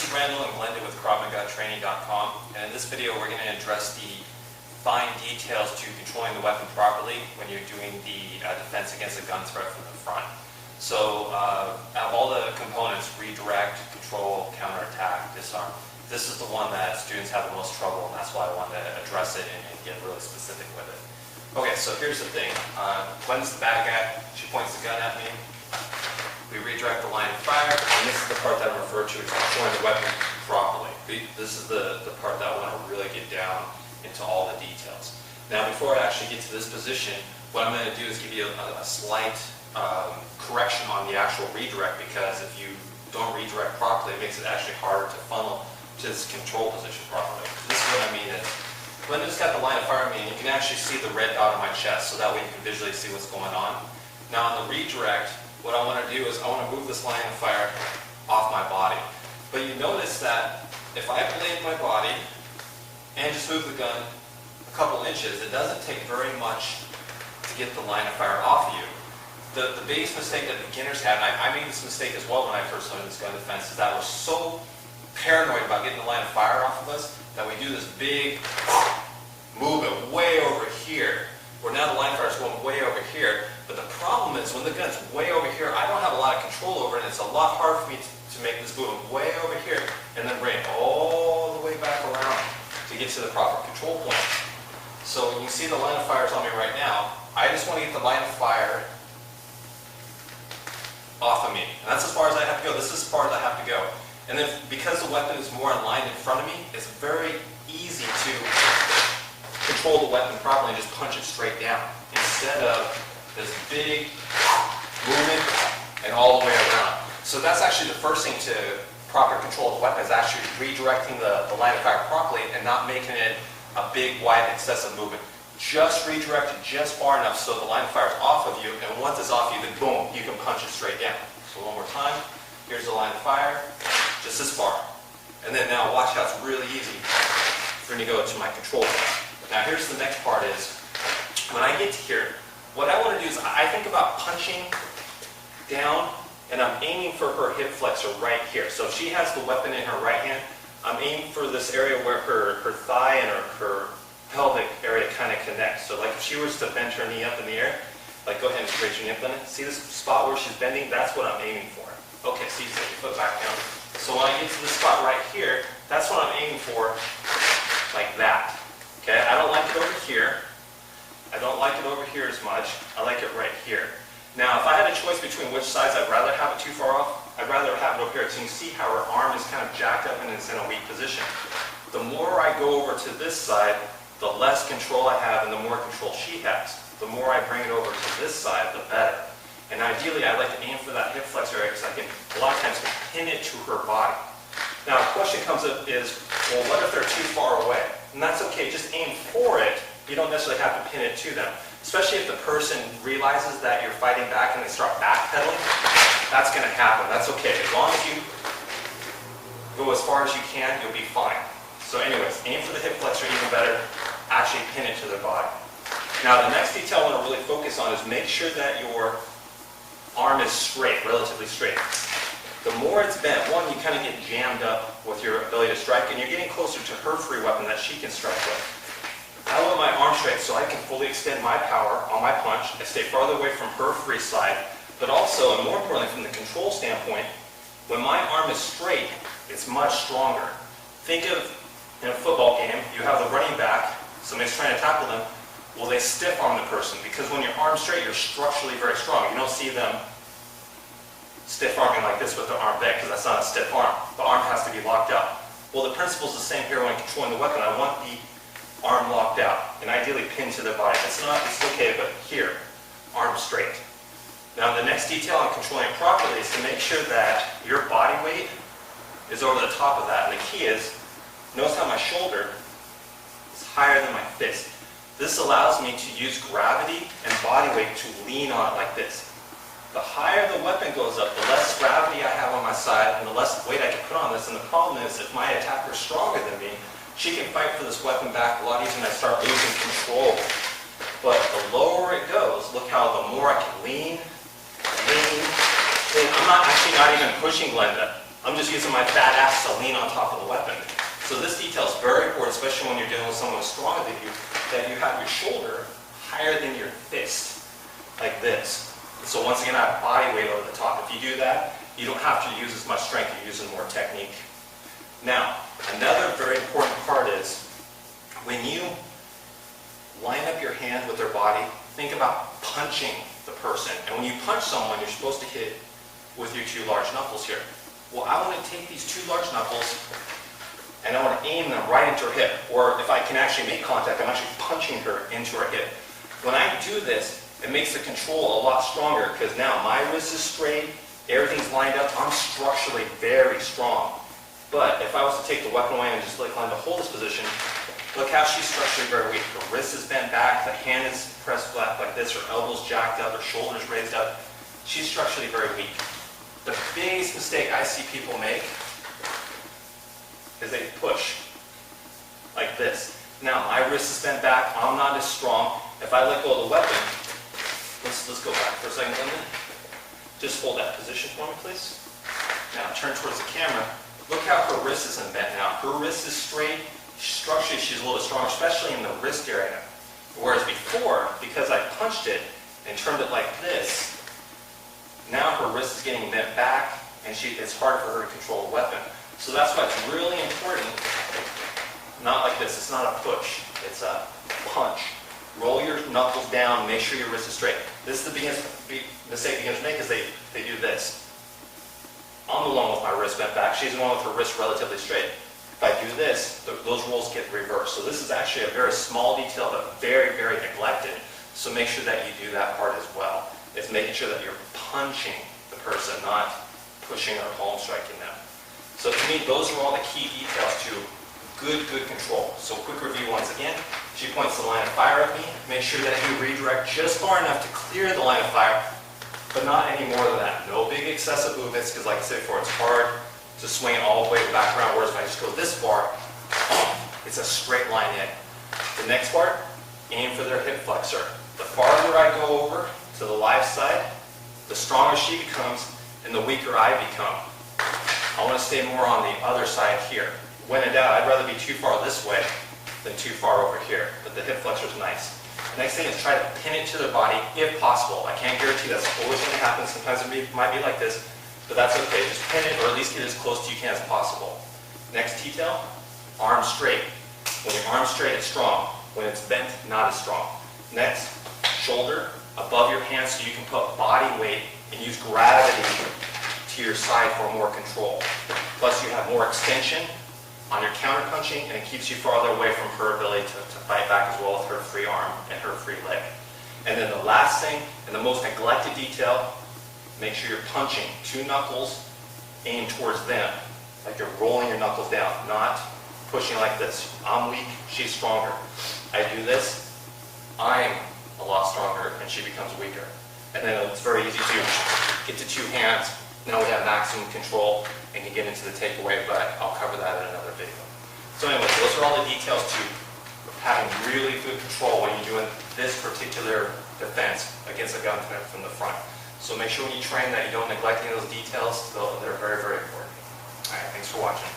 is Randall and Glenda with KravMagaTraining.com, and in this video we're going to address the fine details to controlling the weapon properly when you're doing the defense against a gun threat from the front. So out of all the components, redirect, control, counterattack, disarm, this is the one that students have the most trouble, and that's why I wanted to address it and get really specific with it. Okay, so here's the thing. Glenda's the bad guy. She points the gun at me. We redirect the line of fire, and this is the part that I refer to as controlling the weapon properly. This is the part that I want to really get down into all the details. Now, before I actually get to this position, what I'm going to do is give you a slight correction on the actual redirect, because if you don't redirect properly, it makes it actually harder to funnel to this control position properly. This is what I mean is, when I just got the line of fire on me, you can actually see the red dot on my chest, so that way you can visually see what's going on. Now, on the redirect, what I want to do is I want to move this line of fire off my body. But you notice that if I blade my body and just move the gun a couple inches, it doesn't take very much to get the line of fire off of you. The biggest mistake that beginners have, and I made this mistake as well when I first learned this gun defense, is that we're so paranoid about getting the line of fire off of us that we do this big movement way over here, where now the line of fire is going way over here. But the problem is, when the gun's way over here, I don't have a lot of control over it, and it's a lot harder for me to make this move way over here and then bring it all the way back around to get to the proper control point. So you can see the line of fire is on me right now. I just want to get the line of fire off of me. And that's as far as I have to go. This is as far as I have to go. And then because the weapon is more aligned in front of me, it's very easy to control the weapon properly and just punch it straight down, instead of this big movement and all the way around. So that's actually the first thing to proper control of the weapon, is actually redirecting the line of fire properly and not making it a big, wide, excessive movement. Just redirect it just far enough so the line of fire is off of you, and once it's off you, then boom, you can punch it straight down. So one more time. Here's the line of fire, just this far. And then now watch how it's really easy for me to go to my control point. Now here's the next part is, when I get to here, what I want to do is I think about punching down, and I'm aiming for her hip flexor right here. So if she has the weapon in her right hand, I'm aiming for this area where her thigh and her pelvic area kind of connects. So like if she was to bend her knee up in the air, like go ahead and raise your knee up in it. See this spot where she's bending? That's what I'm aiming for. Okay, so you set your foot back down. So when I get to this spot right here, that's what I'm aiming for, like that. Okay, I don't like it over here. I don't like it over here as much. I like it right here. Now, if I had a choice between which sides I'd rather have it too far off, I'd rather have it over here. So you can see how her arm is kind of jacked up and it's in a weak position. The more I go over to this side, the less control I have and the more control she has. The more I bring it over to this side, the better. And ideally, I like to aim for that hip flexor area, because I can, a lot of times, pin it to her body. Now, the question comes up is, well, what if they're too far away? And that's okay, just aim for it. You don't necessarily have to pin it to them. Especially if the person realizes that you're fighting back and they start backpedaling, that's going to happen. That's okay. As long as you go as far as you can, you'll be fine. So anyways, aim for the hip flexor, even better. Actually pin it to their body. Now, the next detail I want to really focus on is make sure that your arm is straight, relatively straight. The more it's bent, one, you kind of get jammed up with your ability to strike, and you're getting closer to her free weapon that she can strike with. I want my arm straight so I can fully extend my power on my punch and stay farther away from her free side, but also, and more importantly from the control standpoint, when my arm is straight, it's much stronger. Think of, in a football game, you have the running back, somebody's trying to tackle them, well, they stiff arm the person, because when your arm's straight, you're structurally very strong. You don't see them stiff arming like this with their arm bent, because that's not a stiff arm. The arm has to be locked out. Well, the principle's the same here when controlling the weapon. I want the arm locked out, and ideally pinned to the body. It's not, it's okay, but here, arm straight. Now, the next detail on controlling it properly is to make sure that your body weight is over the top of that. And the key is, notice how my shoulder is higher than my fist. This allows me to use gravity and body weight to lean on it like this. The higher the weapon goes up, the less gravity I have on my side and the less weight I can put on this. And the problem is, if my attacker is stronger than me, she can fight for this weapon back a lot easier and I start losing control. But the lower it goes, look how the more I can lean. I'm not even pushing Glenda. I'm just using my fat ass to lean on top of the weapon. So this detail is very important, especially when you're dealing with someone who's stronger than you, that you have your shoulder higher than your fist, like this. So once again, I have body weight over the top. If you do that, you don't have to use as much strength, you're using more technique. Now, another very important part is, when you line up your hand with their body, think about punching the person. And when you punch someone, you're supposed to hit with your two large knuckles here. Well, I want to take these two large knuckles and I want to aim them right into her hip. Or if I can actually make contact, I'm actually punching her into her hip. When I do this, it makes the control a lot stronger because now my wrist is straight, everything's lined up, I'm structurally very strong. But if I was to take the weapon away and just like line to hold this position, look how she's structurally very weak. Her wrist is bent back, the hand is pressed flat like this, her elbow's jacked up, her shoulders raised up. She's structurally very weak. The biggest mistake I see people make is they push like this. Now my wrist is bent back, I'm not as strong. If I let go of the weapon, let's go back for a second, Linda. Just hold that position for me, please. Now turn towards the camera. Look how her wrist isn't bent now. Her wrist is straight. Structurally, she's a little stronger, especially in the wrist area. Whereas before, because I punched it and turned it like this, now her wrist is getting bent back, and it's hard for her to control the weapon. So that's why it's really important. Not like this. It's not a push. It's a punch. Roll your knuckles down. Make sure your wrist is straight. This is the mistake beginners make, is they do this. I'm the one with my wrist bent back. She's the one with her wrist relatively straight. If I do this, those roles get reversed. So this is actually a very small detail, but very, very neglected. So make sure that you do that part as well. It's making sure that you're punching the person, not pushing or palm striking them. So to me, those are all the key details to good control. So quick review once again. She points the line of fire at me. Make sure that you redirect just far enough to clear the line of fire, but not any more than that. No big excessive movements, because like I said before, it's hard to swing it all the way back around, whereas if I just go this far, it's a straight line in. The next part, aim for their hip flexor. The farther I go over to the live side, the stronger she becomes and the weaker I become. I want to stay more on the other side here. When in doubt, I'd rather be too far this way than too far over here, but the hip flexor is nice. The next thing is try to pin it to their body if possible. I can't guarantee that's always going to happen. Sometimes it might be like this, but that's okay. Just pin it, or at least get as close to you can as possible. Next detail, arm straight. When your arm's straight, it's strong. When it's bent, not as strong. Next, shoulder above your hand so you can put body weight and use gravity to your side for more control. Plus you have more extension on your counter punching, and it keeps you farther away from her ability to fight back as well with her free arm and her free leg. And then the last thing, and the most neglected detail, make sure you're punching. Two knuckles, aim towards them. Like you're rolling your knuckles down, not pushing like this. I'm weak, she's stronger. I do this, I'm a lot stronger, and she becomes weaker. And then it's very easy to get to two hands. Now we have maximum control and can get into the takeaway, but I'll cover that in another video. So anyway, those are all the details to having really good control when you're doing this particular defense against a gun from the front. So make sure when you train that you don't neglect any of those details. They're very, very important. All right, thanks for watching.